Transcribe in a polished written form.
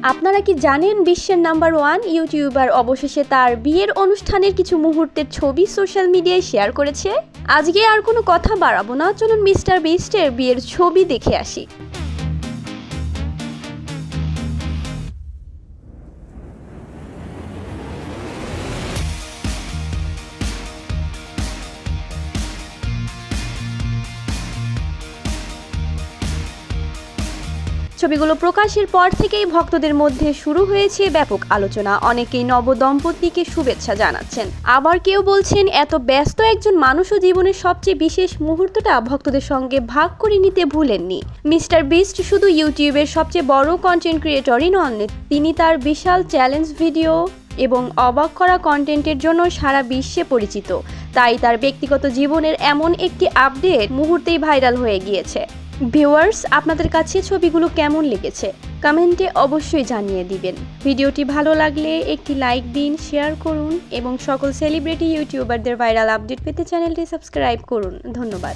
আপনারা কি জানেন বিশ্বের নাম্বার 1 ইউটিউবার অবশেষে তার বিয়ের অনুষ্ঠানের কিছু মুহূর্তের ছবি সোশ্যাল মিডিয়ায় শেয়ার করেছে? আজকে আর কোনো কথা বাড়াবো না, চলুন মিস্টার বিস্টের বিয়ের ছবি দেখে আসি। ছবিগুলো প্রকাশের পর থেকেই ভক্তদের মধ্যে শুরু হয়েছে ব্যাপক আলোচনা। অনেকেই নবদম্পতিকে শুভেচ্ছা জানাচ্ছেন, আবার কেউ বলছেন এত ব্যস্ত একজন মানুষও জীবনের সবচেয়ে বিশেষ মুহূর্তটা ভক্তদের সঙ্গে ভাগ করে নিতে ভুলেননি। মিস্টার বিস্ট শুধু ইউটিউবের সবচেয়ে বড় কন্টেন্ট ক্রিয়েটরই নন, তিনি তার বিশাল চ্যালেঞ্জ ভিডিও এবং অবাক করা কন্টেন্টের জন্য সারা বিশ্বে পরিচিত। তাই তার ব্যক্তিগত জীবনের এমন একটি আপডেট মুহূর্তেই ভাইরাল হয়ে গিয়েছে। ভিউয়ার্স, আপনাদের কাছে ছবিগুলো কেমন লেগেছে কমেন্টে অবশ্যই জানিয়ে দিবেন। ভিডিওটি ভালো লাগলে একটি লাইক দিন, শেয়ার করুন এবং সকল সেলিব্রিটি ইউটিউবারদের ভাইরাল আপডেট পেতে চ্যানেলটি সাবস্ক্রাইব করুন। ধন্যবাদ।